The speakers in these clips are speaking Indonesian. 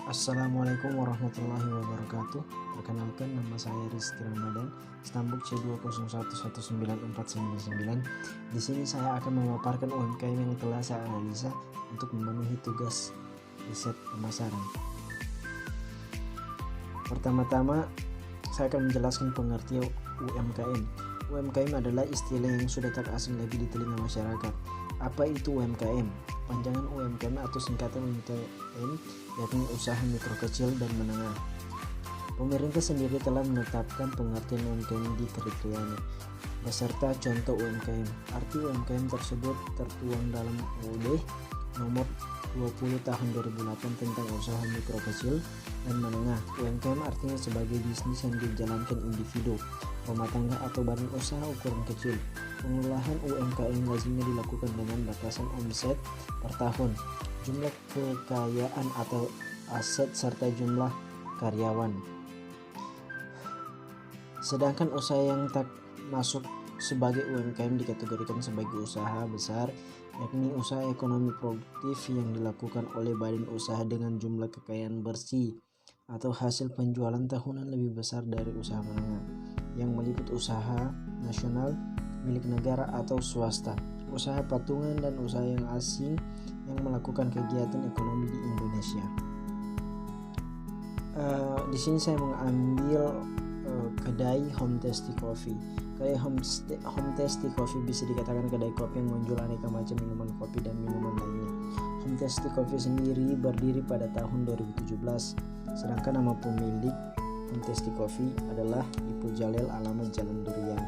Assalamualaikum warahmatullahi wabarakatuh. Perkenalkan, nama saya Rizky Ramadan, stambuk C201119499. Di sini saya akan memaparkan UMKM yang telah saya analisa untuk memenuhi tugas riset pemasaran. Pertama-tama, saya akan menjelaskan pengertian UMKM. UMKM adalah istilah yang sudah tak asing lagi di telinga masyarakat. Apa itu UMKM? Panjangan UMKM atau singkatan UMKM yakni usaha mikro, kecil, dan menengah. Pemerintah sendiri telah menetapkan pengertian UMKM di kriterianya beserta contoh UMKM. Arti UMKM tersebut tertuang dalam UUD nomor 20 tahun 2008 tentang usaha mikro, kecil, dan menengah. UMKM artinya sebagai bisnis yang dijalankan individu, rumah tangga, atau badan usaha ukuran kecil. Pengelolaan UMKM lazimnya dilakukan dengan batasan omset per tahun, jumlah kekayaan atau aset, serta jumlah karyawan. Sedangkan usaha yang tak masuk sebagai UMKM dikategorikan sebagai usaha besar, yakni usaha ekonomi produktif yang dilakukan oleh badan usaha dengan jumlah kekayaan bersih atau hasil penjualan tahunan lebih besar dari usaha menengah, yang meliput usaha nasional, milik negara atau swasta, usaha patungan, dan usaha yang asing yang melakukan kegiatan ekonomi di Indonesia. Di sini saya mengambil kedai Home Tasty Coffee. Kedai Home Tasty Coffee bisa dikatakan kedai kopi yang menjual aneka macam minuman kopi dan minuman lainnya. Home Tasty Coffee sendiri berdiri pada tahun 2017, sedangkan nama pemilik Home Tasty Coffee adalah Ipul Jalil, alamat Jalan Durian.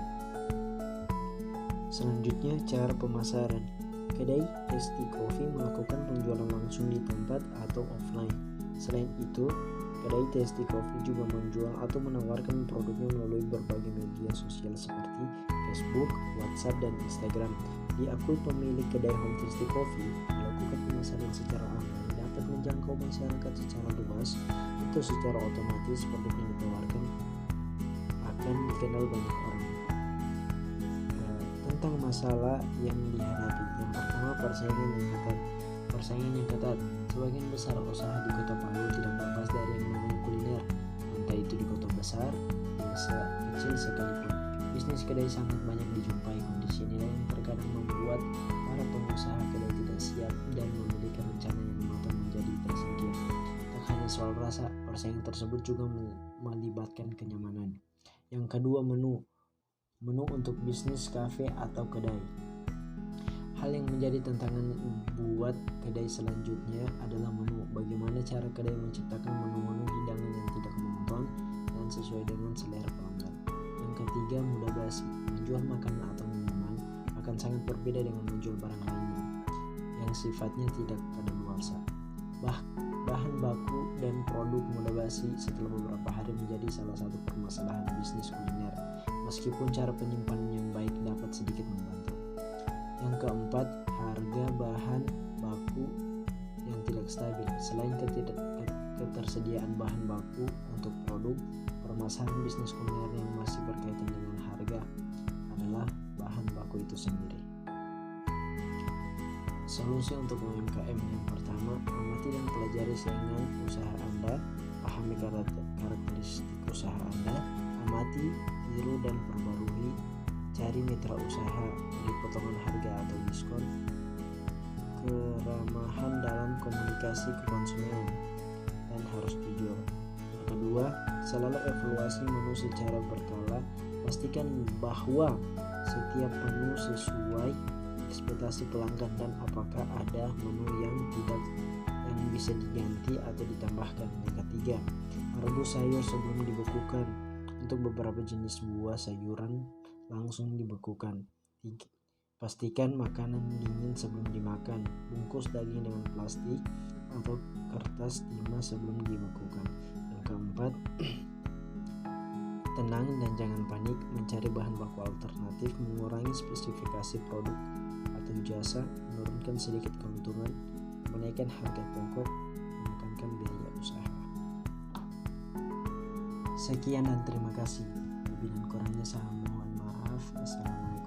Selanjutnya, cara pemasaran. Kedai Tasty Coffee melakukan penjualan langsung di tempat atau offline. Selain itu, kedai Tasty Coffee juga menjual atau menawarkan produknya melalui berbagai media sosial seperti Facebook, WhatsApp, dan Instagram. Diakui pemilik kedai Home Tasty Coffee melakukan pemasaran secara online dapat menjangkau masyarakat secara luas. Itu secara otomatis produk yang ditawarkan akan dikenal banyak orang. Tentang masalah yang dihadapi, yang pertama, persaingan yang ketat. Sebagian besar usaha di Kota Palu tidak lepas dari yang namanya kuliner, entah itu di kota besar, desa kecil sekalipun. Bisnis kedai sangat banyak dijumpai. Kondisi inilah yang terkadang membuat para pengusaha kedai tidak siap dan memiliki rencana yang matang menjadi tersingkir. Tak hanya soal rasa, persaingan tersebut juga melibatkan kenyamanan. Yang kedua, menu untuk bisnis kafe atau kedai. Hal yang menjadi tantangan buat kedai selanjutnya adalah menu. Bagaimana cara kedai menciptakan menu-menu hidangan yang tidak monoton dan sesuai dengan selera pelanggan. Yang ketiga, mudah basi. Menjual makanan atau minuman akan sangat berbeda dengan menjual barang lainnya yang sifatnya tidak kadaluarsa. Bahan baku dan produk mudah basi setelah beberapa hari menjadi salah satu permasalahan bisnis kuliner, meskipun cara penyimpanan yang baik dapat sedikit membantu. Yang keempat, harga bahan baku yang tidak stabil. Selain ketersediaan bahan baku untuk produk, permasalahan bisnis kuliner yang masih berkaitan dengan harga adalah bahan baku itu sendiri. Solusi untuk UMKM: yang pertama, amati dan pelajari saingan usaha Anda, pahami karakteristik usaha Anda, amati, tiru, dan perbarui. Cari mitra usaha, beri potongan harga atau diskon, keramahan dalam komunikasi ke konsumen, dan harus jujur. Yang kedua, selalu evaluasi menu secara berkala. Pastikan bahwa setiap menu sesuai ekspektasi pelanggan dan apakah ada menu yang bisa diganti atau ditambahkan. Yang ketiga, rebus sayur sebelum dibekukan. Untuk beberapa jenis buah sayuran langsung dibekukan. Pastikan makanan dingin sebelum dimakan. Bungkus daging dengan plastik atau kertas timah sebelum dibekukan. Yang keempat, tenang dan jangan panik. Mencari bahan baku alternatif, mengurangi spesifikasi produk atau jasa, menurunkan sedikit keuntungan, menaikkan harga pokok, menekankan biaya usaha. Sekian dan terima kasih. Lebih dan kurangnya saya mohon maaf. Assalamualaikum.